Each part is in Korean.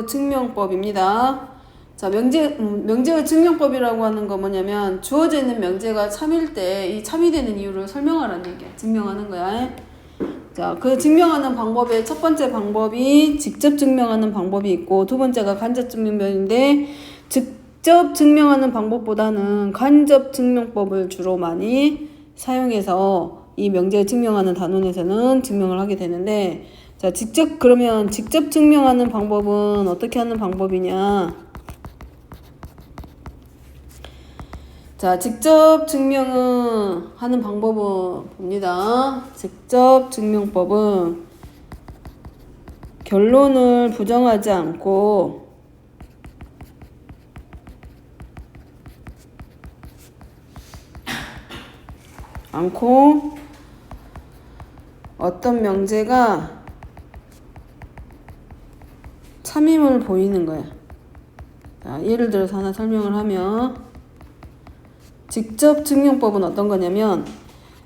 증명법입니다. 자, 명제의 증명법이라고 하는 거 뭐냐면 주어져 있는 명제가 참일 때 이 참이 되는 이유를 설명하라는 얘기야. 증명하는 거야. 자, 그 증명하는 방법의 첫 번째 방법이 직접 증명하는 방법이 있고 두 번째가 간접 증명법인데 직접 증명하는 방법보다는 간접 증명법을 주로 많이 사용해서 이 명제를 증명하는 단원에서는 증명을 하게 되는데, 자, 그러면 직접 증명하는 방법은 어떻게 하는 방법이냐? 자, 직접 증명은 하는 방법은 봅니다. 직접 증명법은 결론을 부정하지 않고 어떤 명제가 참임을 보이는 거야. 자, 예를 들어서 하나 설명을 하면 직접 증명법은 어떤 거냐면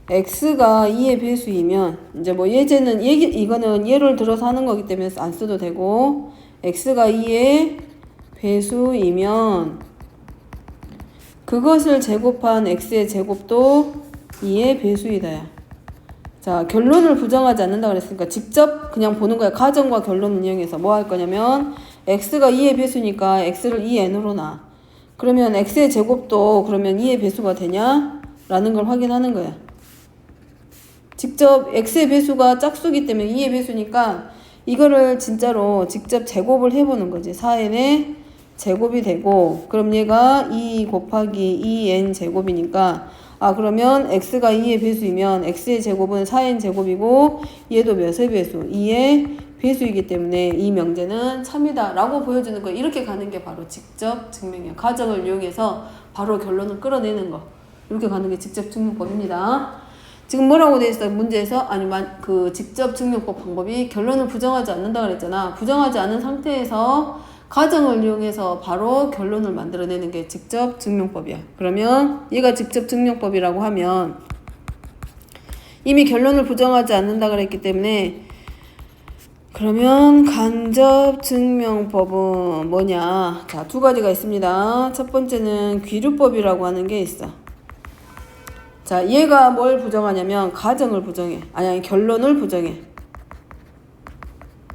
x가 2의 배수이면 이제 뭐 이거는 예를 들어서 하는 거기 때문에 안 써도 되고 x가 2의 배수이면 그것을 제곱한 x의 제곱도 2의 배수이다. 자, 결론을 부정하지 않는다 그랬으니까 직접 그냥 보는 거야. 가정과 결론을 이용해서 뭐 할 거냐면 x가 2의 배수니까 x를 2n으로 놔. 그러면 x의 제곱도 그러면 2의 배수가 되냐? 라는 걸 확인하는 거야. 직접 x의 배수가 짝수기 때문에 2의 배수니까 이거를 진짜로 직접 제곱을 해보는 거지. 4n의 제곱이 되고 그럼 얘가 2 곱하기 2n 제곱이니까 그러면 x가 2의 배수이면 x의 제곱은 4n 제곱이고 얘도 몇의 배수? 2의 배수이기 때문에 이 명제는 참이다 라고 보여주는 거. 이렇게 가는 게 바로 직접 증명이야. 가정을 이용해서 바로 결론을 끌어내는 거. 이렇게 가는 게 직접 증명법입니다. 지금 뭐라고 되어 있어? 문제에서 그 직접 증명법 방법이 결론을 부정하지 않는다 그랬잖아. 부정하지 않은 상태에서 가정을 이용해서 바로 결론을 만들어내는 게 직접 증명법이야. 그러면 얘가 직접 증명법이라고 하면 이미 결론을 부정하지 않는다 그랬기 때문에 그러면 간접 증명법은 뭐냐? 자, 두 가지가 있습니다. 첫 번째는 귀류법이라고 하는 게 있어. 자, 얘가 뭘 부정하냐면 가정을 부정해. 아니 결론을 부정해.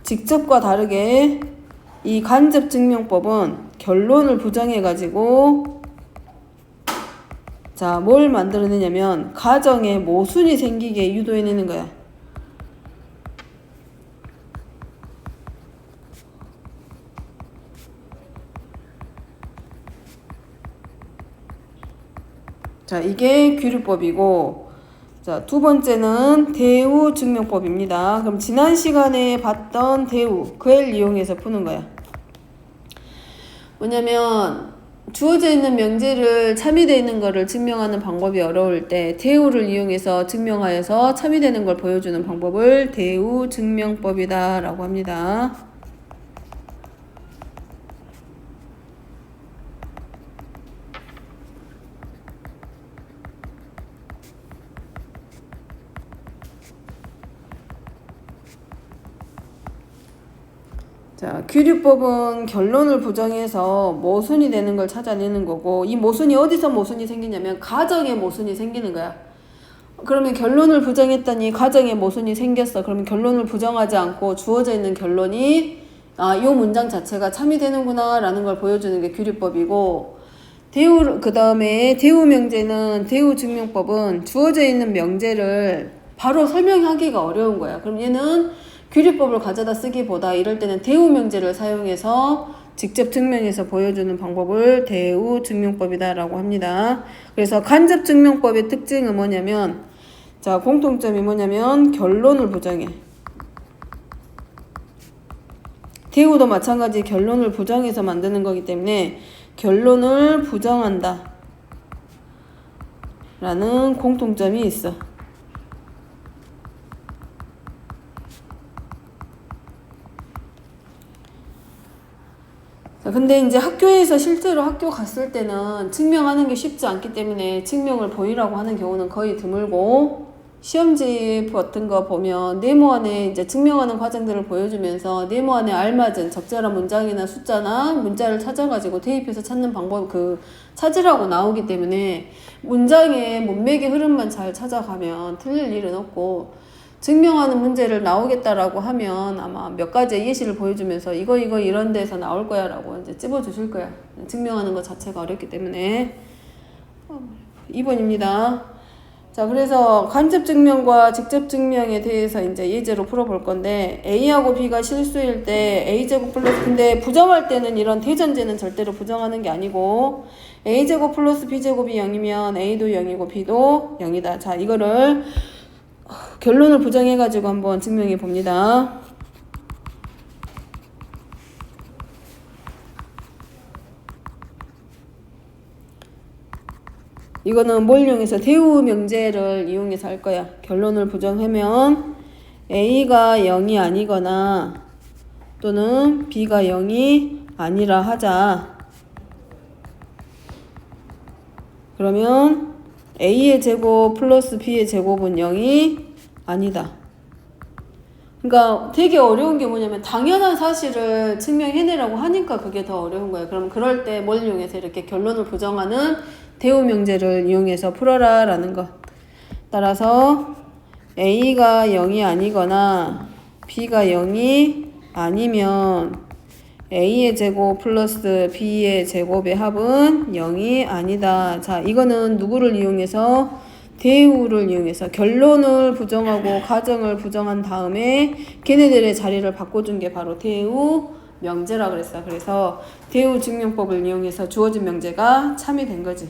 직접과 다르게 이 간접 증명법은 결론을 부정해가지고 자, 뭘 만들어내냐면 가정에 모순이 생기게 유도해내는 거야. 자, 이게 귀류법이고, 자, 두 번째는 대우 증명법입니다. 그럼 지난 시간에 봤던 대우, 그를 이용해서 푸는 거야. 뭐냐면 주어져 있는 명제를 참이되어 있는 거를 증명하는 방법이 어려울 때 대우를 이용해서 증명하여서 참이되는 걸 보여주는 방법을 대우 증명법이다 라고 합니다. 자, 귀류법은 결론을 부정해서 모순이 되는 걸 찾아내는 거고, 이 모순이 어디서 모순이 생기냐면 가정에 모순이 생기는 거야. 그러면 결론을 부정했더니 가정에 모순이 생겼어. 그러면 결론을 부정하지 않고 주어져 있는 결론이 이 문장 자체가 참이 되는구나 라는 걸 보여주는 게 귀류법이고, 그 다음에 대우 명제는 대우 증명법은 주어져 있는 명제를 바로 설명하기가 어려운 거야. 그럼 얘는 귀류법을 가져다 쓰기보다 이럴 때는 대우 명제를 사용해서 직접 증명해서 보여주는 방법을 대우 증명법이다 라고 합니다. 그래서 간접 증명법의 특징은 뭐냐면, 자, 공통점이 뭐냐면 결론을 부정해. 대우도 마찬가지 결론을 부정해서 만드는 거기 때문에 결론을 부정한다 라는 공통점이 있어. 근데 이제 학교에서 실제로 학교 갔을 때는 증명하는 게 쉽지 않기 때문에 증명을 보이라고 하는 경우는 거의 드물고, 시험지 같은 거 보면 네모안에 이제 증명하는 과정들을 보여주면서 네모안에 알맞은 적절한 문장이나 숫자나 문자를 찾아가지고 대입해서 찾는 방법 찾으라고 나오기 때문에 문장의 문맥의 흐름만 잘 찾아가면 틀릴 일은 없고, 증명하는 문제를 나오겠다라고 하면 아마 몇 가지의 예시를 보여주면서 이거 이런 데서 나올 거야 라고 이제 찝어주실 거야. 증명하는 것 자체가 어렵기 때문에. 2번입니다. 자, 그래서 간접 증명과 직접 증명에 대해서 이제 예제로 풀어볼 건데, A하고 B가 실수일 때 A제곱 플러스, 근데 부정할 때는 이런 대전제는 절대로 부정하는 게 아니고, A제곱 플러스 B제곱이 0이면 A도 0이고 B도 0이다. 자, 이거를 결론을 부정해가지고 한번 증명해 봅니다. 이거는 뭘 이용해서? 대우 명제를 이용해서 할 거야. 결론을 부정하면 A가 0이 아니거나 또는 B가 0이 아니라 하자. 그러면 A의 제곱 플러스 B의 제곱은 0이 아니다. 그러니까 되게 어려운 게 뭐냐면 당연한 사실을 증명해내라고 하니까 그게 더 어려운 거예요. 그럼 그럴 때 뭘 이용해서 이렇게 결론을 부정하는 대우 명제를 이용해서 풀어라 라는 것. 따라서 A가 0이 아니거나 B가 0이 아니면 A의 제곱 플러스 B의 제곱의 합은 0이 아니다. 자, 이거는 누구를 이용해서? 대우를 이용해서 결론을 부정하고 가정을 부정한 다음에 걔네들의 자리를 바꿔준 게 바로 대우 명제라 그랬어. 그래서 대우 증명법을 이용해서 주어진 명제가 참이 된 거지.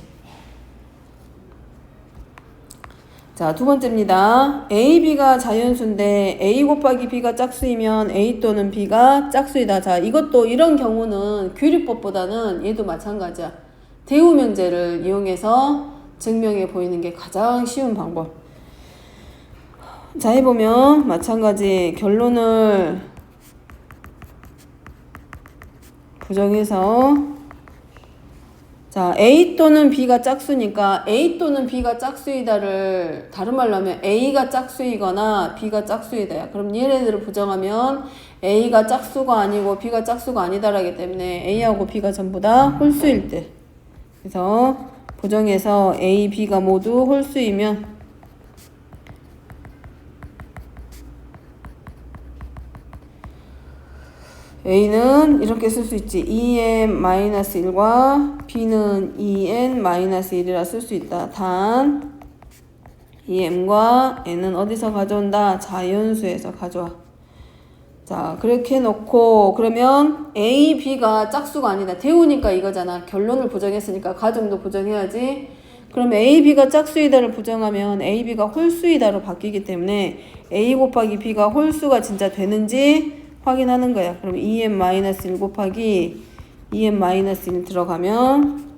자, 두 번째입니다. A, B가 자연수인데 A 곱하기 B가 짝수이면 A 또는 B가 짝수이다. 자, 이것도 이런 경우는 규리법보다는 얘도 마찬가지야. 대우 명제를 이용해서 증명해 보이는 게 가장 쉬운 방법. 자, 해보면 마찬가지 결론을 부정해서, 자, A 또는 B가 짝수니까 A 또는 B가 짝수이다를 다른 말로 하면 A가 짝수이거나 B가 짝수이다야. 그럼 얘네들을 부정하면 A가 짝수가 아니고 B가 짝수가 아니다라기 때문에 A하고 B가 전부 다 홀수일 때. 그래서 부정해서 A, B가 모두 홀수이면 A는 이렇게 쓸 수 있지. 2n-1과 B는 2n-1이라 쓸 수 있다. 단 2m과 n은 어디서 가져온다? 자연수에서 가져와. 자, 그렇게 해놓고 그러면 A, B가 짝수가 아니다. 대우니까 이거잖아. 결론을 부정했으니까 가정도 부정해야지. 그럼 A, B가 짝수이다를 부정하면 A, B가 홀수이다로 바뀌기 때문에 A 곱하기 B가 홀수가 진짜 되는지 확인하는 거야. 그럼 2n-1 곱하기 2n-1 들어가면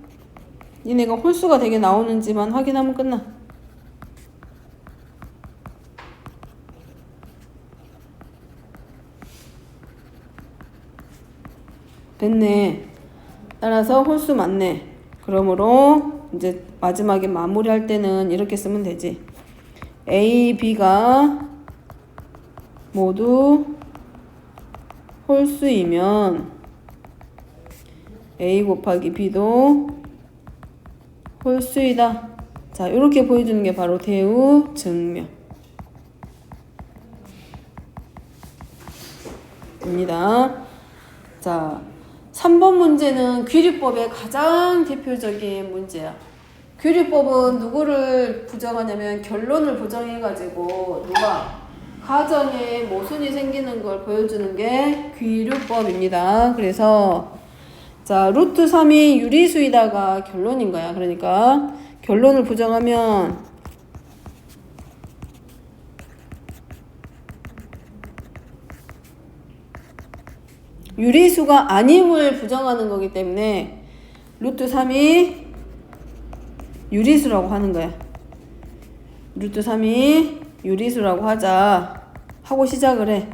얘네가 홀수가 되게 나오는지만 확인하면 끝나. 됐네. 따라서 홀수 맞네. 그러므로 이제 마지막에 마무리할 때는 이렇게 쓰면 되지. A, B가 모두 홀수이면 A 곱하기 B도 홀수이다. 자, 이렇게 보여주는 게 바로 대우 증명 입니다. 자, 3번 문제는 규리법의 가장 대표적인 문제야. 규리법은 누구를 부정하냐면 결론을 부정해가지고 누가 가정에 모순이 생기는 걸 보여주는 게 규리법입니다. 그래서 자, 루트 3이 유리수이다가 결론인 거야. 그러니까 결론을 부정하면 유리수가 아님을 부정하는 거기 때문에 루트 3이 유리수라고 하는 거야. 루트 3이 유리수라고 하자 하고 시작을 해.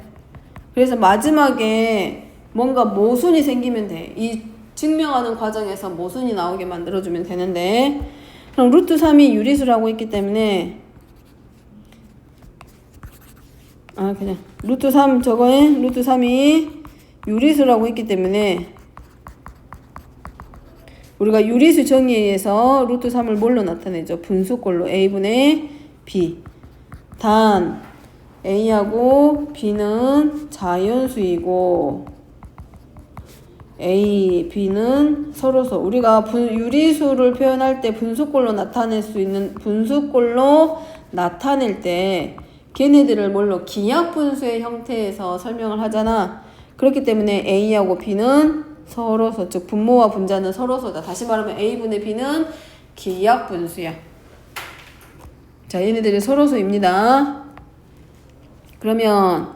그래서 마지막에 뭔가 모순이 생기면 돼. 이 증명하는 과정에서 모순이 나오게 만들어주면 되는데, 그럼 루트 3이 유리수라고 했기 때문에 그냥 루트 3 저거에 루트 3이 유리수라고 했기 때문에 우리가 유리수 정의에 의해서 루트 3을 뭘로 나타내죠? 분수꼴로 a분의 b. 단 a하고 b는 자연수이고 a, b는 서로서 우리가 유리수를 표현할 때 분수꼴로 나타낼 수 있는 분수꼴로 나타낼 때 걔네들을 뭘로 기하분수의 형태에서 설명을 하잖아. 그렇기 때문에 a하고 b는 서로서, 즉 분모와 분자는 서로서다. 다시 말하면 a분의 b는 기하분수야. 자, 얘네들이 서로서입니다. 그러면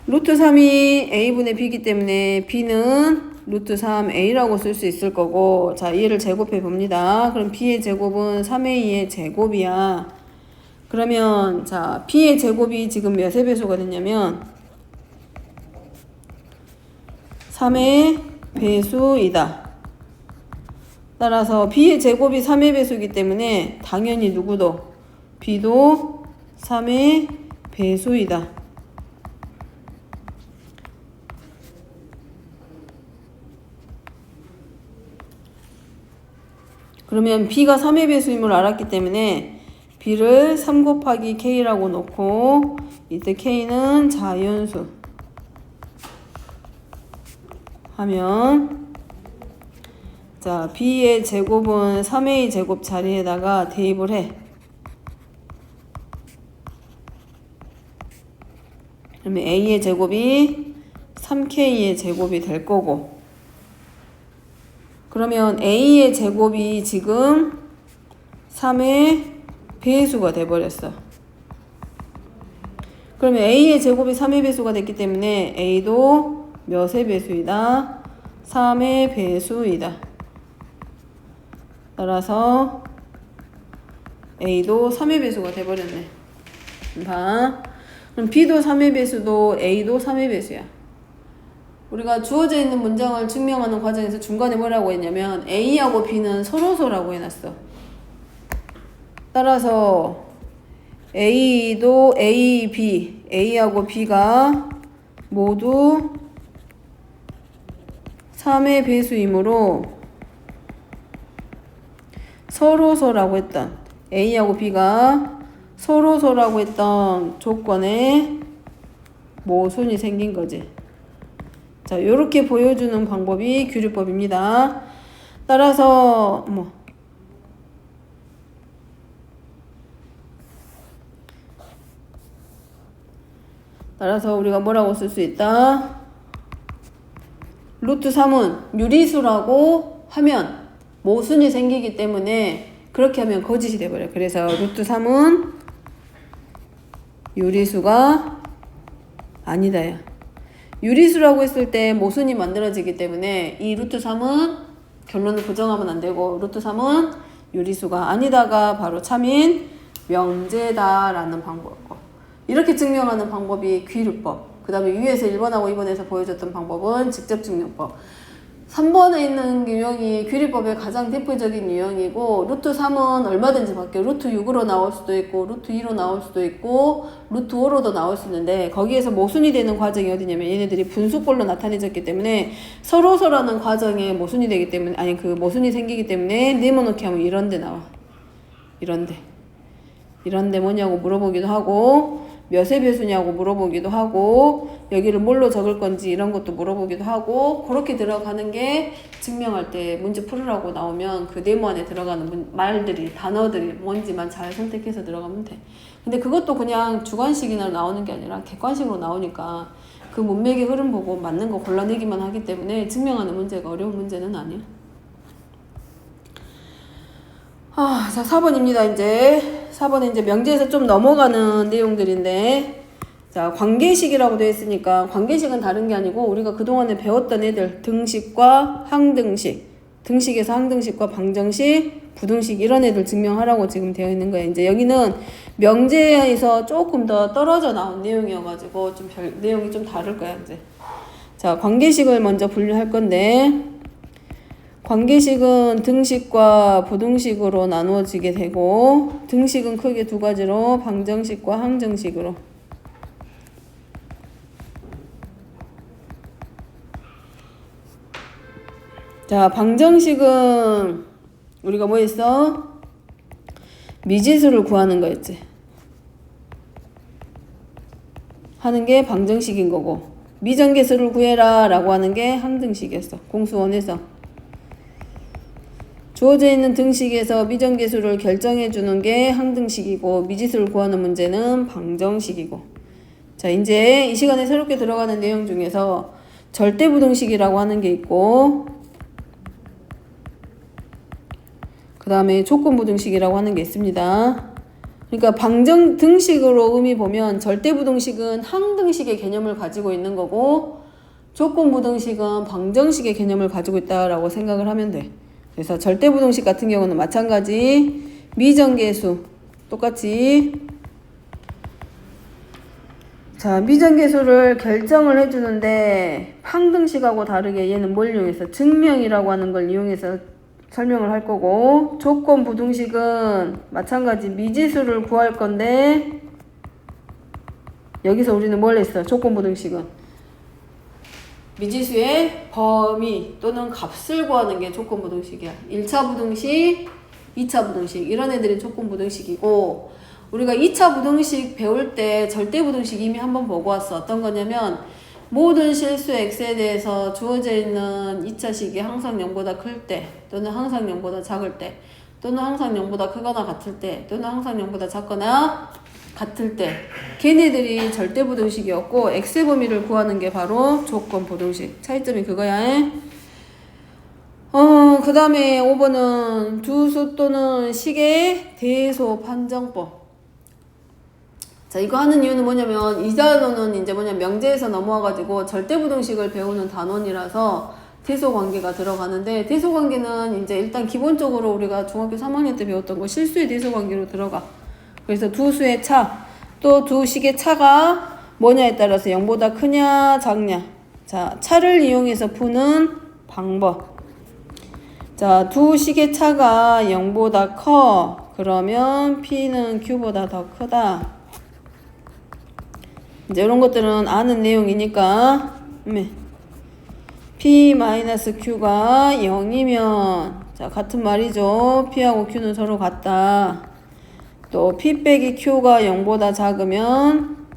루트 3이 a분의 b이기 때문에 b는 루트 3a라고 쓸 수 있을 거고, 자, 얘를 제곱해 봅니다. 그럼 b의 제곱은 3a의 제곱이야. 그러면 자, b의 제곱이 지금 몇의 배수가 됐냐면 3의 배수이다. 따라서 b의 제곱이 3의 배수이기 때문에 당연히 누구도 b도 3의 배수이다. 그러면 b가 3의 배수임을 알았기 때문에 b를 3 곱하기 k라고 놓고 이때 k는 자연수 하면 자, b의 제곱은 3a 제곱 자리에다가 대입을 해. 그러면 a의 제곱이 3k의 제곱이 될 거고, 그러면 a의 제곱이 지금 3의 배수가 돼버렸어. 그러면 a의 제곱이 3의 배수가 됐기 때문에 a도 몇의 배수이다? 3의 배수이다. 따라서 a도 3의 배수가 돼버렸네. 봐. 그럼 b도 3의 배수도 a도 3의 배수야. 우리가 주어져 있는 문장을 증명하는 과정에서 중간에 뭐라고 했냐면 a하고 b는 서로서라고 해놨어. 따라서 a도 a, b, a하고 b가 모두 3의 배수이므로 서로서라고 했던 a하고 b가 서로서라고 했던 조건에 모순이 생긴 거지. 자, 요렇게 보여주는 방법이 규律법입니다. 따라서 따라서 우리가 뭐라고 쓸 수 있다? 루트 3은 유리수라고 하면 모순이 생기기 때문에 그렇게 하면 거짓이 돼버려요. 그래서 루트 3은 유리수가 아니다야. 유리수라고 했을 때 모순이 만들어지기 때문에 이 루트 3은 결론을 부정하면 안 되고 루트 3은 유리수가 아니다가 바로 참인 명제다라는 방법이고, 이렇게 증명하는 방법이 규律법. 그 다음에 위에서 1번하고 2번에서 보여줬던 방법은 직접 증명법. 3번에 있는 유형이 규律법의 가장 대표적인 유형이고, 루트 3은 얼마든지 바뀌어요. 루트 6으로 나올 수도 있고 루트 2로 나올 수도 있고 루트 5로도 나올 수 있는데, 거기에서 모순이 되는 과정이 어디냐면 얘네들이 분수꼴로 나타내졌기 때문에 서로서라는 과정에 모순이 되기 때문에, 아니 그 모순이 생기기 때문에 네모놓기 하면 이런데 나와. 이런데 뭐냐고 물어보기도 하고, 몇의 배수냐고 물어보기도 하고, 여기를 뭘로 적을 건지 이런 것도 물어보기도 하고, 그렇게 들어가는 게 증명할 때 문제 풀으라고 나오면 그 네모 안에 들어가는 말들이, 단어들이 뭔지만 잘 선택해서 들어가면 돼. 근데 그것도 그냥 주관식이나 나오는 게 아니라 객관식으로 나오니까 그 문맥의 흐름 보고 맞는 거 골라내기만 하기 때문에 증명하는 문제가 어려운 문제는 아니야. 자, 4번입니다. 이제 4번은 이제 명제에서 좀 넘어가는 내용들인데, 자, 관계식이라고 되어 있으니까 관계식은 다른 게 아니고 우리가 그동안에 배웠던 애들, 등식과 항등식, 등식에서 항등식과 방정식, 부등식 이런 애들 증명하라고 지금 되어 있는 거예요. 이제 여기는 명제에서 조금 더 떨어져 나온 내용이어가지고 좀 내용이 좀 다를 거야. 이제 자, 관계식을 먼저 분류할 건데, 관계식은 등식과 부등식으로 나누어지게 되고 등식은 크게 두 가지로 방정식과 항정식으로. 자, 방정식은 우리가 뭐 했어? 미지수를 구하는 거였지. 하는 게 방정식인 거고 미정계수를 구해라 라고 하는 게 항등식이었어. 공수원에서 주어져 있는 등식에서 미정계수를 결정해 주는 게 항등식이고 미지수를 구하는 문제는 방정식이고. 자, 이제 이 시간에 새롭게 들어가는 내용 중에서 절대부등식이라고 하는 게 있고 그 다음에 조건부등식이라고 하는 게 있습니다. 그러니까 방정등식으로 의미 보면 절대부등식은 항등식의 개념을 가지고 있는 거고 조건부등식은 방정식의 개념을 가지고 있다라고 생각을 하면 돼. 그래서 절대부등식 같은 경우는 마찬가지 미정계수 똑같이 자 미정계수를 결정을 해주는데 항등식하고 다르게 얘는 뭘 이용해서 증명이라고 하는 걸 이용해서 설명을 할 거고 조건부등식은 마찬가지 미지수를 구할 건데 여기서 우리는 뭘 했어? 조건부등식은 미지수의 범위 또는 값을 구하는 게 조건부등식이야. 1차 부등식, 2차 부등식 이런 애들이 조건부등식이고 우리가 2차 부등식 배울 때 절대부등식 이미 한번 보고 왔어. 어떤 거냐면 모든 실수 x에 대해서 주어져 있는 2차식이 항상 0보다 클 때 또는 항상 0보다 작을 때 또는 항상 0보다 크거나 같을 때 또는 항상 0보다 작거나 같을 때 걔네들이 절대부등식이었고 x의 범위를 구하는 게 바로 조건부등식. 차이점이 그거야. 그 다음에 5번은 두수 또는 식의 대소 판정법. 자, 이거 하는 이유는 뭐냐면 이 단원은 이제 명제에서 넘어와가지고 절대부등식을 배우는 단원이라서 대소관계가 들어가는데 대소관계는 이제 일단 기본적으로 우리가 중학교 3학년 때 배웠던 거 실수의 대소관계로 들어가. 그래서 두 수의 차, 또 두 식의 차가 뭐냐에 따라서 0보다 크냐 작냐. 자, 차를 이용해서 푸는 방법. 자, 두 식의 차가 0보다 커. 그러면 P는 Q보다 더 크다. 이제 이런 것들은 아는 내용이니까 P-Q가 0이면 자 같은 말이죠. P하고 Q는 서로 같다. 또 P 빼기 Q가 0보다 작으면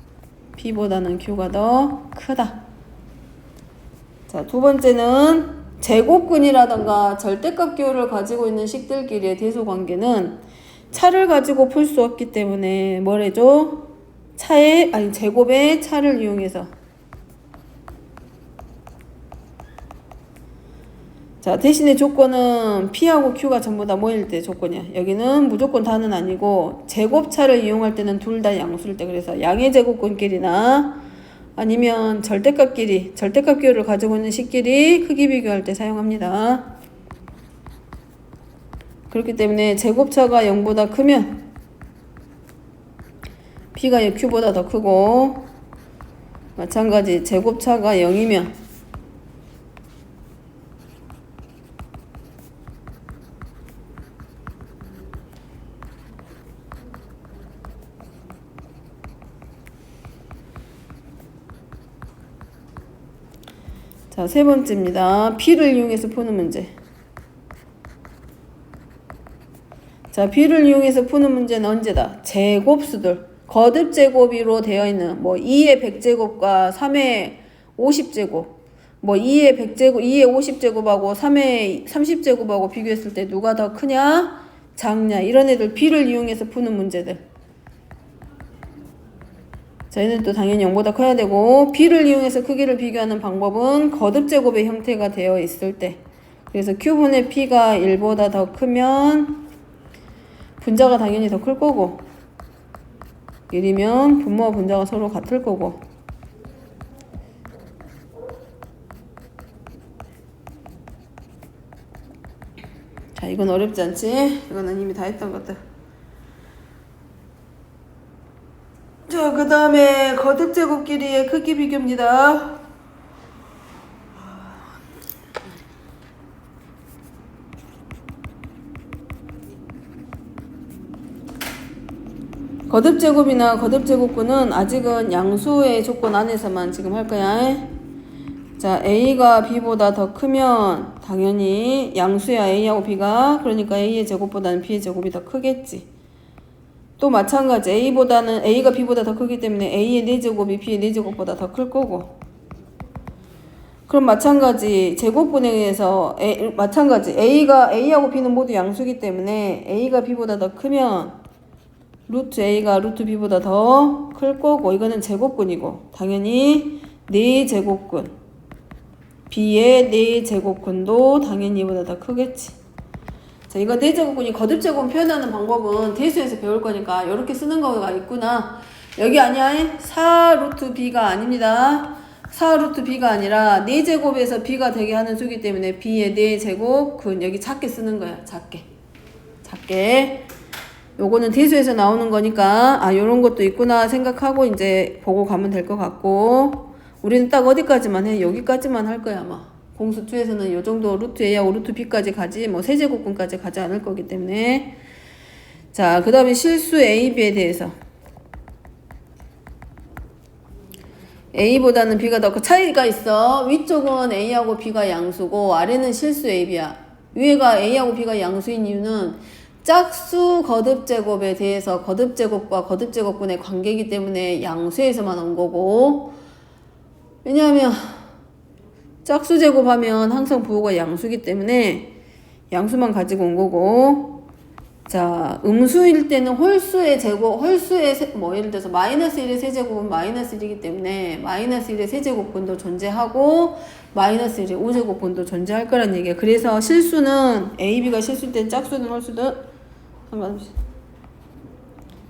P보다는 Q가 더 크다. 자, 두 번째는 제곱근이라던가 절대값 기호를 가지고 있는 식들끼리의 대소관계는 차를 가지고 풀 수 없기 때문에 뭘 해줘? 제곱의 차를 이용해서 자 대신에 조건은 P하고 Q가 전부 다 뭐일 때 조건이야. 여기는 무조건 다는 아니고 제곱차를 이용할 때는 둘 다 양수일 때 그래서 양의 제곱근끼리나 아니면 절대값 기호를 가지고 있는 식끼리 크기 비교할 때 사용합니다. 그렇기 때문에 제곱차가 0보다 크면 P가 Q보다 더 크고 마찬가지 제곱차가 0이면 자, 세 번째입니다. P를 이용해서 푸는 문제. 자, P를 이용해서 푸는 문제는 언제다? 제곱수들. 거듭 제곱으로 되어 있는 2의 100제곱과 3의 50제곱 2의 100제곱, 2의 50제곱하고 3의 30제곱하고 비교했을 때 누가 더 크냐 작냐 이런 애들 P를 이용해서 푸는 문제들. 자, 얘는 또 당연히 0보다 커야 되고 P를 이용해서 크기를 비교하는 방법은 거듭 제곱의 형태가 되어 있을 때. 그래서 Q분의 P가 1보다 더 크면 분자가 당연히 더 클 거고 1이면 분모와 분자가 서로 같을 거고 자, 이건 어렵지 않지? 이거는 이미 다 했던 것들. 자, 그 다음에 거듭 제곱끼리의 크기 비교입니다. 거듭제곱이나 거듭제곱근은 아직은 양수의 조건 안에서만 지금 할 거야. 자, A가 B보다 더 크면 당연히 양수야, A하고 B가. 그러니까 A의 제곱보다는 B의 제곱이 더 크겠지. 또 마찬가지 A가 B보다 더 크기 때문에 A의 4제곱이 B의 4제곱보다 더 클 거고. 그럼 마찬가지 제곱분에 의해서 마찬가지 A하고 B는 모두 양수기 때문에 A가 B보다 더 크면 루트 A가 루트 B보다 더 클 거고, 이거는 제곱근이고 당연히 4제곱근 B의 4제곱근도 당연히 이보다 더 크겠지. 자, 이거 4제곱근이 거듭제곱 표현하는 방법은 대수에서 배울 거니까 이렇게 쓰는 거가 있구나. 여기 아니야. 4 루트 B가 아닙니다. 4 루트 B가 아니라 4제곱에서 B가 되게 하는 수기 때문에 B의 4제곱근 여기 작게 쓰는 거야. 작게. 요거는 대수에서 나오는 거니까 요런 것도 있구나 생각하고 이제 보고 가면 될 것 같고, 우리는 딱 어디까지만 해? 여기까지만 할 거야 아마. 공수2에서는 요 정도 루트 A하고 루트 B까지 가지 뭐 세제곱근까지 가지 않을 거기 때문에. 자, 그 다음에 실수 A, B에 대해서 A보다는 B가 더 큰 차이가 있어. 위쪽은 A하고 B가 양수고 아래는 실수 A, B야. 위에가 A하고 B가 양수인 이유는 짝수 거듭제곱에 대해서 거듭제곱과 거듭제곱근의 관계이기 때문에 양수에서만 온 거고, 왜냐하면 짝수 제곱하면 항상 부호가 양수이기 때문에 양수만 가지고 온 거고. 자, 음수일 때는 홀수의 제곱, 예를 들어서 마이너스 1의 세제곱은 마이너스 1이기 때문에 마이너스 1의 세제곱근도 존재하고 마이너스 1의 5제곱근도 존재할 거란 얘기야. 그래서 실수는 A, B가 실수일 때 짝수든 홀수든 상관없이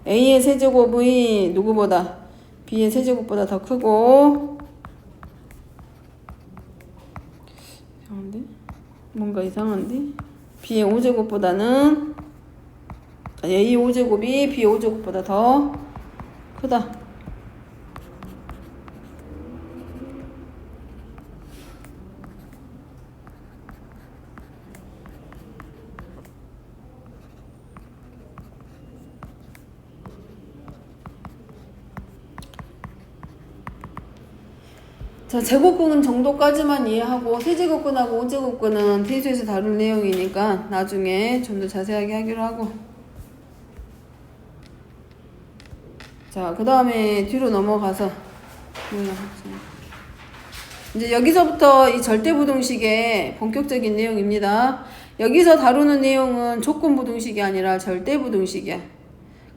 A의 세제곱이 누구보다? B의 세제곱보다 더 크고. 이상한데? 뭔가 이상한데? B의 5제곱보다는 A의 5제곱이 B의 5제곱보다 더 크다. 자, 제곱근은 정도까지만 이해하고 세제곱근하고 5제곱근은 필수에서 다룰 내용이니까 나중에 좀 더 자세하게 하기로 하고. 자, 그 다음에 뒤로 넘어가서 이제 여기서부터 이 절대부등식의 본격적인 내용입니다. 여기서 다루는 내용은 조건부등식이 아니라 절대부등식이야.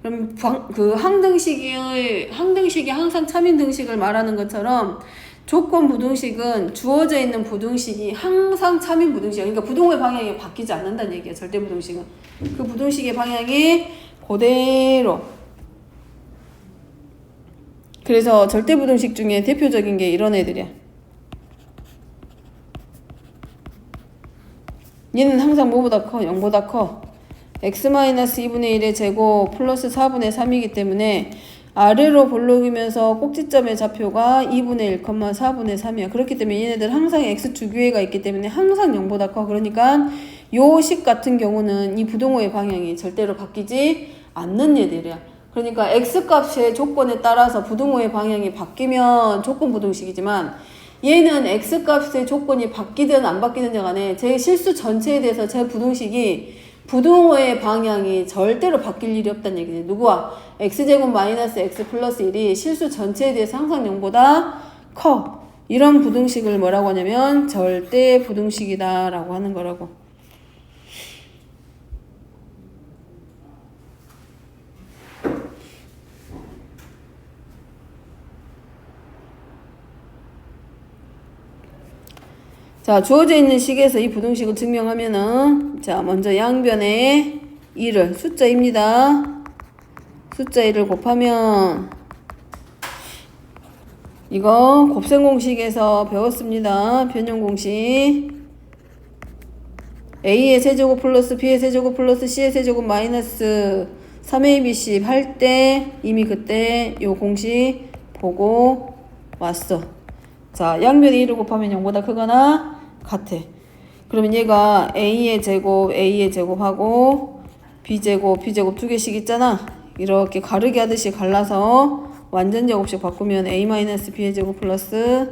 그럼 그 항등식이 항상 참인등식을 말하는 것처럼 조건부등식은 주어져 있는 부등식이 항상 참인부등식이야. 그러니까 부동의 방향이 바뀌지 않는다는 얘기야. 절대부등식은 그 부등식의 방향이 그대로. 그래서 절대부등식 중에 대표적인 게 이런 애들이야. 얘는 항상 뭐보다 커? 0보다 커. x-2분의 1의 제곱 플러스 4분의 3이기 때문에 아래로 볼록이면서 꼭지점의 좌표가 2분의 1, 4분의 3이야. 그렇기 때문에 얘네들 항상 x주기회가 있기 때문에 항상 0보다 커. 그러니까 요 식 같은 경우는 이 부동호의 방향이 절대로 바뀌지 않는 얘들이야. 그러니까 x값의 조건에 따라서 부등호의 방향이 바뀌면 조건부등식이지만, 얘는 x값의 조건이 바뀌든 안 바뀌든 간에 제 실수 전체에 대해서 제 부등식이 부등호의 방향이 절대로 바뀔 일이 없다는 얘기지. 누구와? x제곱 마이너스 x 플러스 1이 실수 전체에 대해서 항상 0보다 커. 이런 부등식을 뭐라고 하냐면 절대 부등식이다 라고 하는 거라고. 자, 주어져 있는 식에서 이 부등식을 증명하면은, 자, 먼저 양변에 1을, 숫자입니다. 숫자 1을 곱하면, 이거 곱셈공식에서 배웠습니다. 변형공식. A의 세제곱 플러스 B의 세제곱 플러스 C의 세제곱 마이너스 3ABC 할 때 이미 그때 요 공식 보고 왔어. 자, 양변에 1을 곱하면 0보다 크거나 같아. 그러면 얘가 A의 제곱하고 B제곱 두 개씩 있잖아. 이렇게 가르기 하듯이 갈라서 완전 제곱식 바꾸면 a-b의 제곱 플러스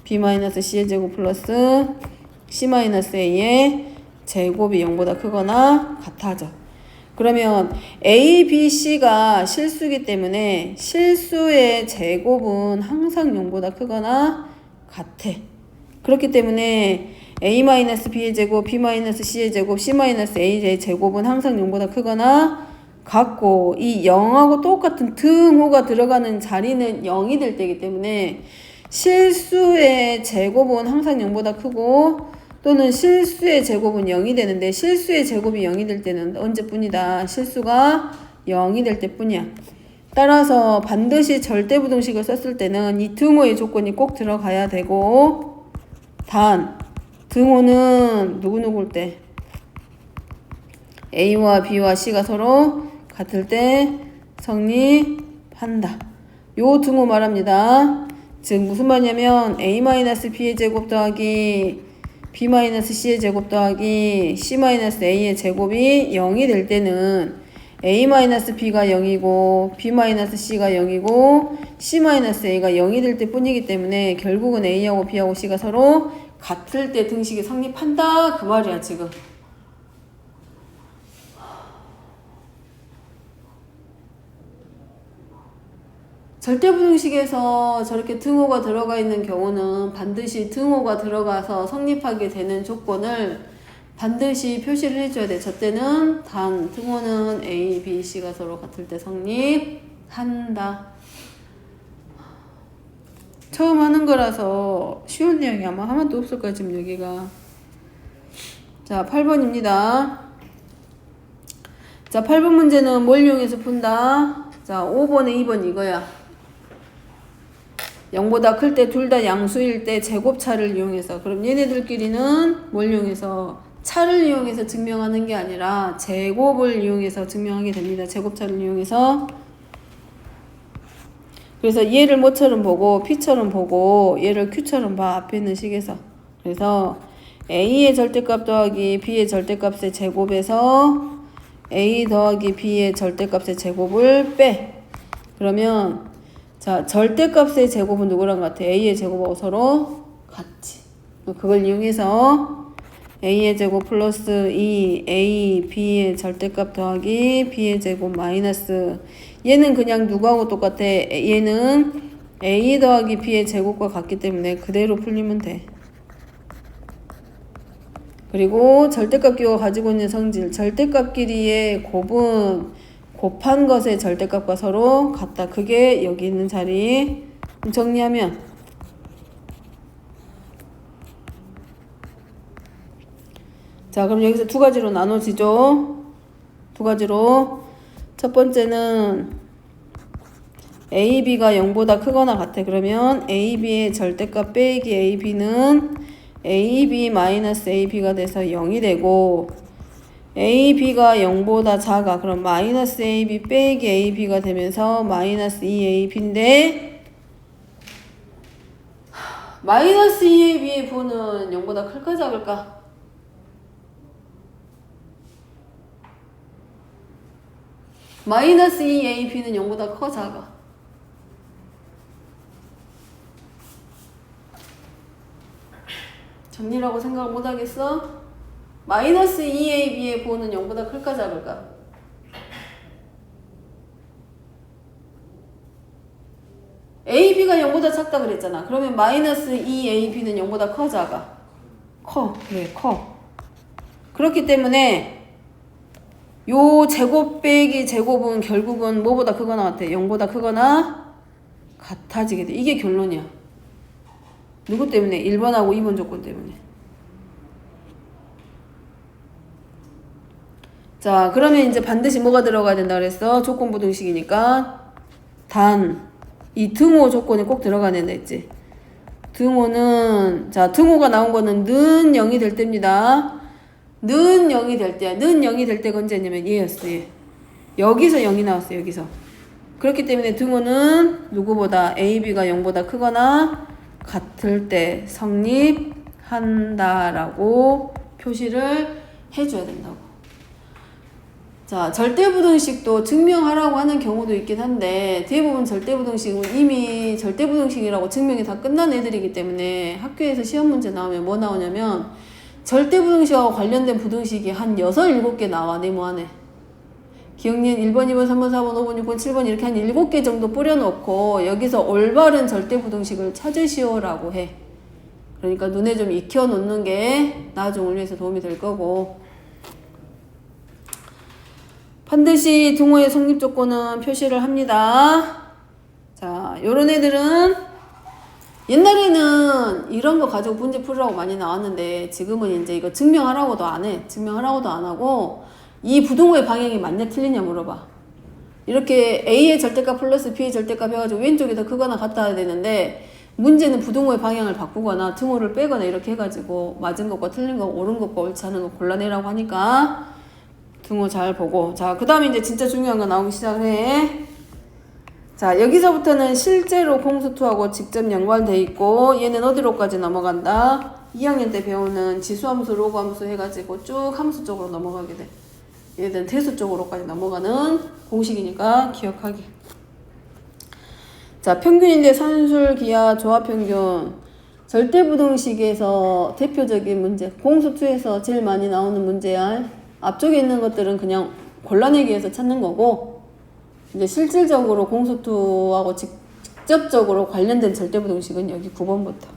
b-c의 제곱 플러스 c-a의 제곱이 0보다 크거나 같아져. 그러면 a, b, c가 실수이기 때문에 실수의 제곱은 항상 0보다 크거나 같아. 그렇기 때문에 a-b의 제곱, b-c의 제곱, c-a의 제곱은 항상 0보다 크거나 같고, 이 0하고 똑같은 등호가 들어가는 자리는 0이 될 때이기 때문에 실수의 제곱은 항상 0보다 크고, 또는 실수의 제곱은 0이 되는데, 실수의 제곱이 0이 될 때는 언제뿐이다? 실수가 0이 될 때뿐이야. 따라서 반드시 절대부등식을 썼을 때는 이 등호의 조건이 꼭 들어가야 되고, 단 등호는 누구누구일 때? A와 B와 C가 서로 같을 때 성립한다. 요 등호 말합니다. 즉 무슨 말이냐면 A-B의 제곱 더하기 B-C의 제곱 더하기 C-A의 제곱이 0이 될 때는 A-B가 0이고 B-C가 0이고 C-A가 0이 될 때 뿐이기 때문에 결국은 A하고 B하고 C가 서로 같을 때 등식이 성립한다 그 말이야 지금. 절대부등식에서 저렇게 등호가 들어가 있는 경우는 반드시 등호가 들어가서 성립하게 되는 조건을 반드시 표시를 해줘야 돼. 저 때는 단 등호는 A, B, C가 서로 같을 때 성립한다. 처음 하는 거라서 쉬운 내용이 아마 하나도 없을 거야 지금 여기가. 자 8번입니다. 자 8번 문제는 뭘 이용해서 푼다? 자 5번에 2번 이거야. 0보다 클 때 둘 다 양수일 때 제곱차를 이용해서. 그럼 얘네들끼리는 뭘 이용해서? 차를 이용해서 증명하는 게 아니라 제곱을 이용해서 증명하게 됩니다. 제곱차를 이용해서. 그래서 얘를 뭐처럼 보고 P처럼 보고 얘를 Q처럼 봐. 앞에 있는 식에서. 그래서 A의 절대값 더하기 B의 절대값의 제곱에서 A 더하기 B의 절대값의 제곱을 빼. 그러면 자 절대값의 제곱은 누구랑 같아? A의 제곱하고 서로 같지. 그걸 이용해서 A의 제곱 플러스 2A B의 절대값 더하기 B의 제곱 마이너스 얘는 그냥 누구하고 똑같아? 얘는 A 더하기 B의 제곱과 같기 때문에 그대로 풀리면 돼. 그리고 절대값끼리가 가지고 있는 성질 절대값끼리의 곱은 곱한 것의 절대값과 서로 같다. 그게 여기 있는 자리. 정리하면 자 그럼 여기서 두 가지로 나눠지죠. 두 가지로. 첫 번째는 AB가 0보다 크거나 같아. 그러면 AB의 절대값 빼기 AB는 AB-AB가 돼서 0이 되고 AB가 0보다 작아. 그럼 마이너스 AB 빼기 AB가 되면서 마이너스 2AB인데 마이너스 2AB의 부는 0보다 클까 작을까? 마이너스 2AB는 0보다 커 작아? 정리라고 생각을 못하겠어? 마이너스 2AB의 부호는 0보다 클까 작을까? AB가 0보다 작다 그랬잖아. 그러면 마이너스 2AB는 0보다 커 작아? 커. 그래 커. 그렇기 때문에 요 제곱 빼기 제곱은 결국은 뭐보다 크거나 같아? 0보다 크거나 같아지게 돼. 이게 결론이야. 누구 때문에? 1번하고 2번 조건 때문에. 자, 그러면 이제 반드시 뭐가 들어가야 된다 그랬어? 조건부등식이니까 단 이 등호 조건이 꼭 들어가야 된다 했지. 등호는 자, 등호가 나온 거는 는 0이 될 때입니다. 는 0이 될 때야. 는 0이 될 때가 언제냐면 얘였어. 얘. 여기서 0이 나왔어. 여기서. 그렇기 때문에 등호는 누구보다 AB가 0보다 크거나 같을 때 성립한다라고 표시를 해줘야 된다고. 자, 절대부등식도 증명하라고 하는 경우도 있긴 한데 대부분 절대부등식은 이미 절대부등식이라고 증명이 다 끝난 애들이기 때문에 학교에서 시험 문제 나오면 뭐 나오냐면 절대부등식하고 관련된 부등식이 한 6, 7개 나와, 네모 안에. 기억니은 1번, 2번, 3번, 4번, 5번, 6번, 7번 이렇게 한 7개 정도 뿌려놓고 여기서 올바른 절대부등식을 찾으시오라고 해. 그러니까 눈에 좀 익혀놓는 게 나중을 위해서 도움이 될 거고, 반드시 등호의 성립 조건은 표시를 합니다. 자, 요런 애들은 옛날에는 이런 거 가지고 문제 풀으라고 많이 나왔는데 지금은 이제 이거 증명하라고도 안 해. 증명하라고도 안 하고 이 부등호의 방향이 맞냐 틀리냐 물어봐. 이렇게 A의 절대값 플러스 B의 절대값 해가지고 왼쪽이 더 크거나 같아야 되는데 문제는 부등호의 방향을 바꾸거나 등호를 빼거나 이렇게 해가지고 맞은 것과 틀린 거, 옳은 것과 옳지 않은 거 골라내라고 하니까 등호 잘 보고. 자, 그 다음에 이제 진짜 중요한 거 나오기 시작을 해. 자, 여기서부터는 실제로 공수2하고 직접 연관돼 있고 얘는 어디로까지 넘어간다? 2학년 때 배우는 지수함수, 로그함수 해가지고 쭉 함수 쪽으로 넘어가게 돼. 얘는 대수 쪽으로까지 넘어가는 공식이니까 기억하기. 자, 평균인데 산술, 기하, 조합평균. 절대부등식에서 대표적인 문제, 공수2에서 제일 많이 나오는 문제야. 앞쪽에 있는 것들은 그냥 골라내기 위해서 찾는 거고 이제 실질적으로 공수2하고 직접적으로 관련된 절대부등식은 여기 9번부터.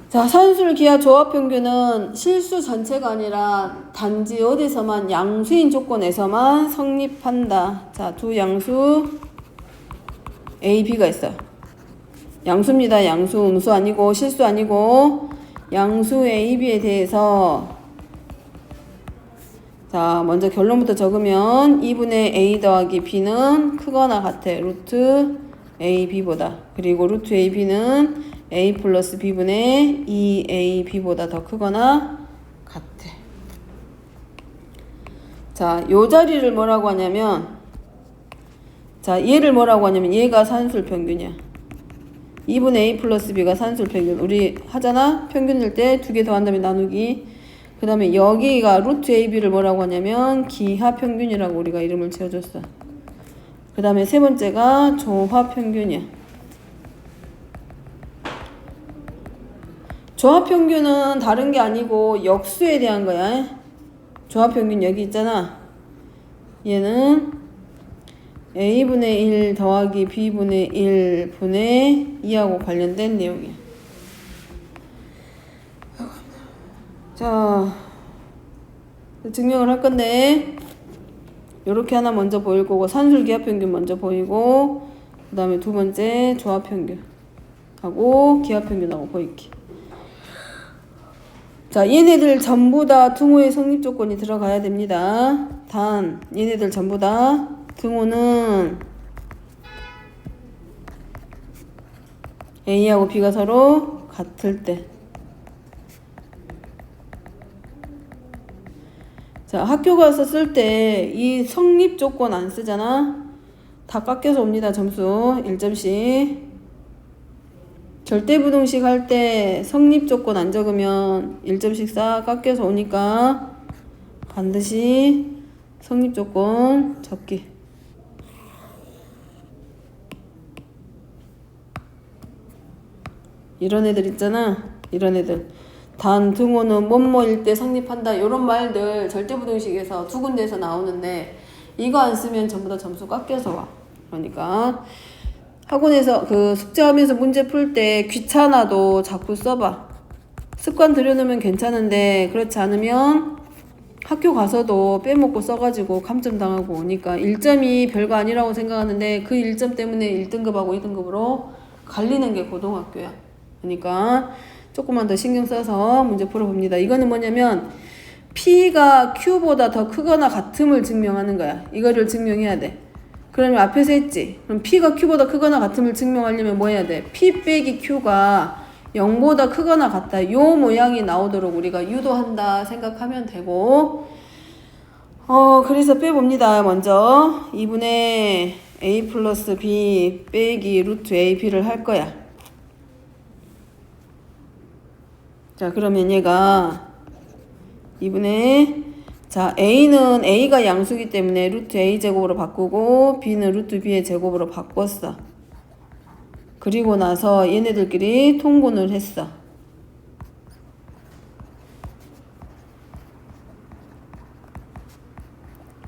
자, 산술, 기하, 조합평균은 실수 전체가 아니라 단지 어디서만 양수인 조건에서만 성립한다. 자, 두 양수 A, B가 있어. 양수입니다. 양수, 음수 아니고 실수 아니고 양수 A, B에 대해서 자, 먼저 결론부터 적으면 2분의 A 더하기 B는 크거나 같아. 루트 A, B보다. 그리고 루트 A, B는 A 플러스 B분의 2A, B보다 더 크거나 같아. 자, 요 자리를 뭐라고 하냐면 자, 얘를 뭐라고 하냐면 얘가 산술평균이야. 2분의 A 플러스 B가 산술평균. 우리 하잖아? 평균일 때 두 개 더한 다음에 나누기. 그 다음에 여기가 루트 AB를 뭐라고 하냐면 기하평균이라고 우리가 이름을 지어줬어. 그 다음에 세 번째가 조합평균이야. 조합평균은 다른 게 아니고 역수에 대한 거야. 조합평균 여기 있잖아. 얘는 A분의 1 더하기 B분의 1분의 2하고 관련된 내용이야. 자, 증명을 할 건데 요렇게 하나 먼저 보일 거고 산술기하평균 먼저 보이고 그 다음에 두 번째 조합평균 하고 기하평균하고 보이기. 자, 얘네들 전부 다 등호의 성립 조건이 들어가야 됩니다. 단 얘네들 전부 다 등호는 A하고 B가 서로 같을 때. 자, 학교 가서 쓸 때 이 성립 조건 안 쓰잖아. 다 깎여서 옵니다. 점수 1점씩. 절대부등식 할 때 성립 조건 안 적으면 1점씩 싹 깎여서 오니까 반드시 성립 조건 적기. 이런 애들 있잖아. 이런 애들. 단 등호는 뭐뭐일 때 성립한다. 요런 말들 절대부등식에서 두 군데에서 나오는데 이거 안 쓰면 전부 다 점수 깎여서 와. 그러니까 학원에서 그 숙제하면서 문제 풀 때 귀찮아도 자꾸 써봐. 습관 들여놓으면 괜찮은데 그렇지 않으면 학교 가서도 빼먹고 써가지고 감점 당하고 오니까 1점이 별거 아니라고 생각하는데 그 1점 때문에 1등급하고 2등급으로 갈리는 게 고등학교야. 그러니까 조금만 더 신경 써서 문제 풀어봅니다. 이거는 뭐냐면 P가 Q보다 더 크거나 같음을 증명하는 거야. 이거를 증명해야 돼. 그러면 앞에서 했지. 그럼 P가 Q보다 크거나 같음을 증명하려면 뭐 해야 돼? P 빼기 Q가 0보다 크거나 같다. 요 모양이 나오도록 우리가 유도한다 생각하면 되고 그래서 빼봅니다. 먼저 2분의 A 플러스 B 빼기 루트 A, B를 할 거야. 자, 그러면 얘가 2분의 자, A는 A가 양수기 때문에 루트 A 제곱으로 바꾸고 B는 루트 B의 제곱으로 바꿨어. 그리고 나서 얘네들끼리 통분을 했어.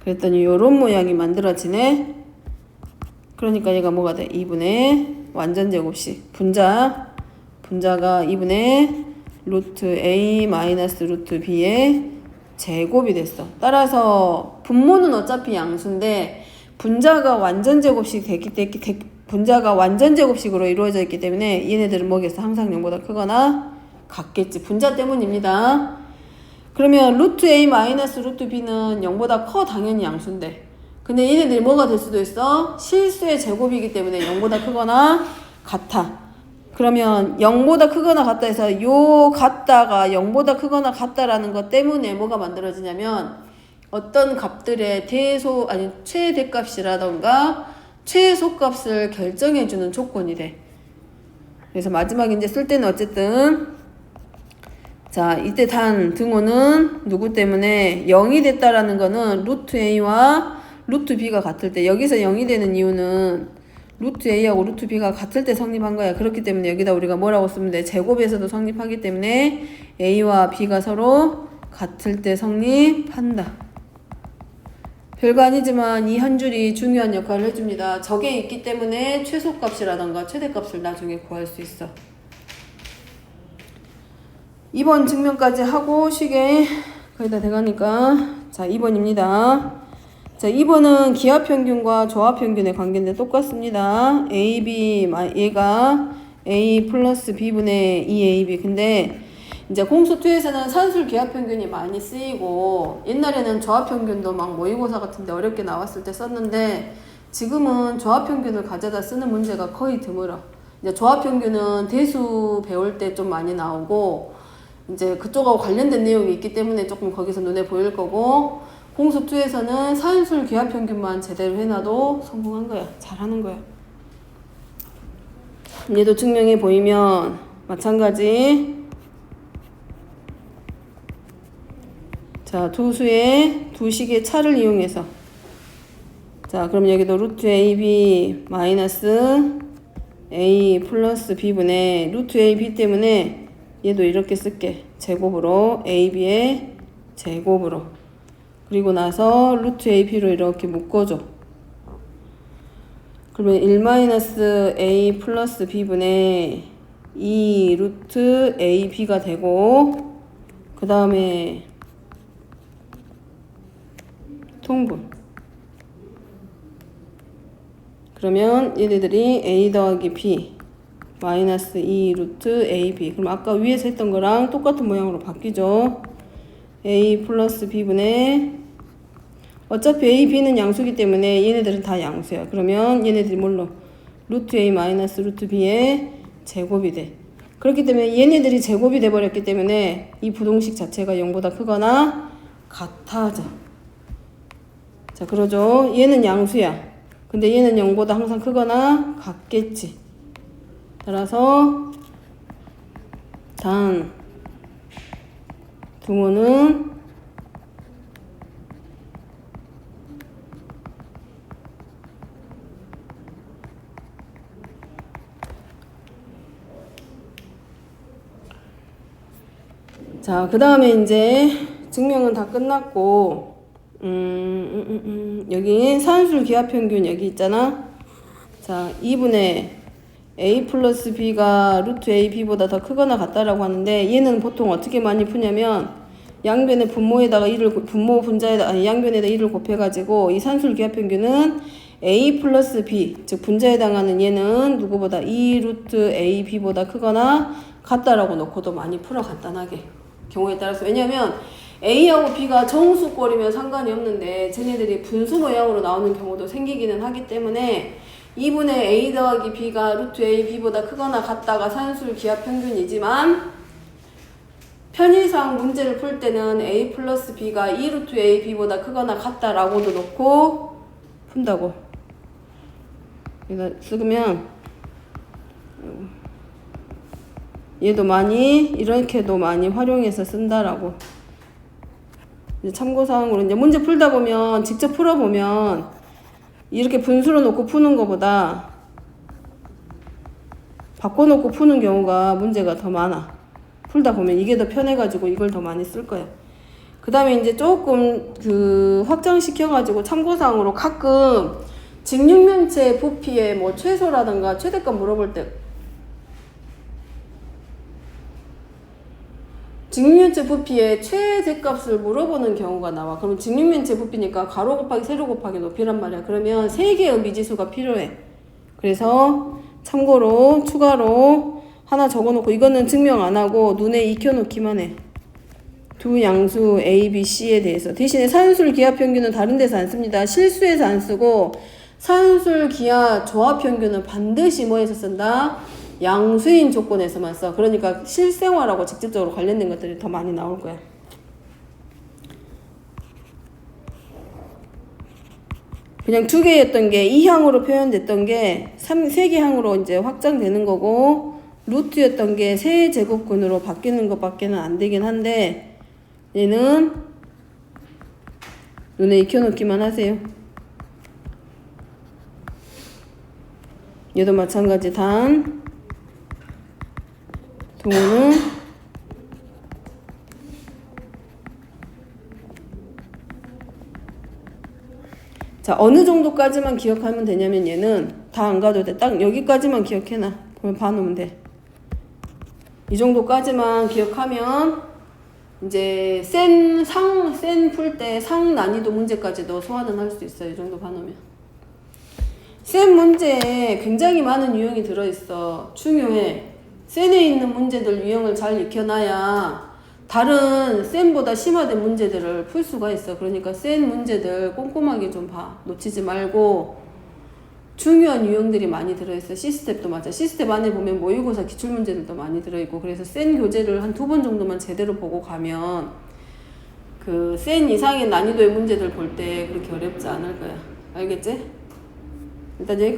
그랬더니 요런 모양이 만들어지네. 그러니까 얘가 뭐가 돼? 2분의 완전제곱식 분자가 2분의 루트 A 마이너스 루트 B의 제곱이 됐어. 따라서 분모는 어차피 양수인데 분자가 완전제곱식으로 이루어져 있기 때문에 얘네들은 뭐겠어? 항상 0보다 크거나 같겠지. 분자 때문입니다. 그러면 루트 A 마이너스 루트 B는 0보다 커. 당연히 양수인데. 근데 얘네들이 뭐가 될 수도 있어? 실수의 제곱이기 때문에 0보다 크거나 같아. 그러면 0보다 크거나 같다 해서 요 같다가 0보다 크거나 같다라는 것 때문에 뭐가 만들어지냐면 어떤 값들의 최대값이라던가 최소값을 결정해주는 조건이 돼. 그래서 마지막에 이제 쓸 때는 어쨌든 자, 이때 단 등호는 누구 때문에 0이 됐다라는 거는 루트 A와 루트 B가 같을 때, 여기서 0이 되는 이유는 루트 A하고 루트 B가 같을 때 성립한 거야. 그렇기 때문에 여기다 우리가 뭐라고 쓰면 돼? 제곱에서도 성립하기 때문에 A와 B가 서로 같을 때 성립한다. 별거 아니지만 이 한 줄이 중요한 역할을 해줍니다. 저게 있기 때문에 최소값이라던가 최대값을 나중에 구할 수 있어. 2번 증명까지 하고 쉬게 거의 다 돼가니까 자 2번입니다. 자 2번은 기하평균과 조합평균의 관계인데 똑같습니다. A, B 얘가 A 플러스 B분의 2AB. 근데 이제 공수2에서는 산술 기하평균이 많이 쓰이고 옛날에는 조합평균도 막 모의고사 같은데 어렵게 나왔을 때 썼는데 지금은 조합평균을 가져다 쓰는 문제가 거의 드물어. 이제 조합평균은 대수 배울 때 좀 많이 나오고 이제 그쪽하고 관련된 내용이 있기 때문에 조금 거기서 눈에 보일 거고 공수2에서는 산술 기하평균만 제대로 해놔도 성공한 거야. 잘하는 거야. 얘도 증명해 보이면 마찬가지. 자, 두 수의 두 식의 차를 이용해서 자, 그럼 여기도 루트 AB 마이너스 A 플러스 B분의 루트 AB 때문에 얘도 이렇게 쓸게. 제곱으로 AB의 제곱으로 그리고 나서 루트 AB로 이렇게 묶어줘. 그러면 1-A 플러스 B분의 2 루트 AB가 되고 그 다음에 통분. 그러면 얘네들이 A 더하기 B 마이너스 2 루트 AB. 그럼 아까 위에서 했던 거랑 똑같은 모양으로 바뀌죠. A 플러스 B분의 어차피 A, B는 양수기 때문에 얘네들은 다 양수야. 그러면 얘네들이 뭘로? 루트 A 마이너스 루트 B의 제곱이 돼. 그렇기 때문에 얘네들이 제곱이 돼버렸기 때문에 이 부동식 자체가 0보다 크거나 같아져. 자, 그러죠. 얘는 양수야. 근데 얘는 0보다 항상 크거나 같겠지. 따라서 단 등호는 자, 그 다음에 이제 증명은 다 끝났고 여기 산술 기하평균 여기 있잖아. 자, 2분의 A 플러스 B가 루트 A, B보다 더 크거나 같다라고 하는데 얘는 보통 어떻게 많이 푸냐면 양변의 분모에다가 1을 분모 분자에다 아니 양변에다 1을 곱해가지고 이 산술 기하평균은 A 플러스 B 즉 분자에 해당하는 얘는 누구보다 2 루트 A, B보다 크거나 같다라고 놓고도 많이 풀어 간단하게 경우에 따라서. 왜냐면 A하고 B가 정수꼴이면 상관이 없는데 쟤네들이 분수 모양으로 나오는 경우도 생기기는 하기 때문에 2분의 A 더하기 B가 루트 A, B보다 크거나 같다가 산술 기하평균이지만 편의상 문제를 풀 때는 A 플러스 B가 2 루트 A, B보다 크거나 같다라고도 놓고 푼다고. 여기다 쓰면 얘도 많이 이렇게도 많이 활용해서 쓴다라고. 이제 참고사항으로 이제 문제 풀다 보면 직접 풀어보면 이렇게 분수로 놓고 푸는 것보다 바꿔놓고 푸는 경우가 문제가 더 많아. 풀다 보면 이게 더 편해가지고 이걸 더 많이 쓸 거야. 그 다음에 이제 조금 확장시켜가지고 참고사항으로 가끔 직육면체 부피의 뭐 최소라든가 최대값 물어볼 때 직육면체 부피의 최대값을 물어보는 경우가 나와. 그럼 직육면체 부피니까 가로 곱하기 세로 곱하기 높이란 말이야. 그러면 3개의 미지수가 필요해. 그래서 참고로 추가로 하나 적어놓고 이거는 증명 안 하고 눈에 익혀놓기만 해. 두 양수 A, B, C에 대해서. 대신에 산술 기하 평균은 다른 데서 안 씁니다. 실수에서 안 쓰고 산술 기하 조합 평균은 반드시 뭐에서 쓴다? 양수인 조건에서만 써. 그러니까 실생활하고 직접적으로 관련된 것들이 더 많이 나올 거야. 그냥 2개였던 게 2항으로 표현됐던 게 3개 항으로 이제 확장되는 거고, 루트였던 게 세제곱근으로 바뀌는 것밖에는 안 되긴 한데, 얘는 눈에 익혀놓기만 하세요. 얘도 마찬가지. 단 동호는 자, 어느 정도까지만 기억하면 되냐면 얘는 다 안 가도 돼. 딱 여기까지만 기억해놔. 그러면 봐놓으면 돼. 이 정도까지만 기억하면 이제 센 풀 때 상 난이도 문제까지도 소화는 할 수 있어요. 이 정도 봐놓으면. 센 문제에 굉장히 많은 유형이 들어있어. 중요해. 센에 있는 문제들 유형을 잘 익혀놔야 다른 센보다 심화된 문제들을 풀 수가 있어. 그러니까 센 문제들 꼼꼼하게 좀 봐. 놓치지 말고. 중요한 유형들이 많이 들어있어. 시스텝도 맞아. 시스텝 안에 보면 모의고사 기출문제들도 많이 들어있고, 그래서 센 교재를 한 2번 정도만 제대로 보고 가면 그 센 이상의 난이도의 문제들 볼 때 그렇게 어렵지 않을 거야. 알겠지? 일단 여기까지.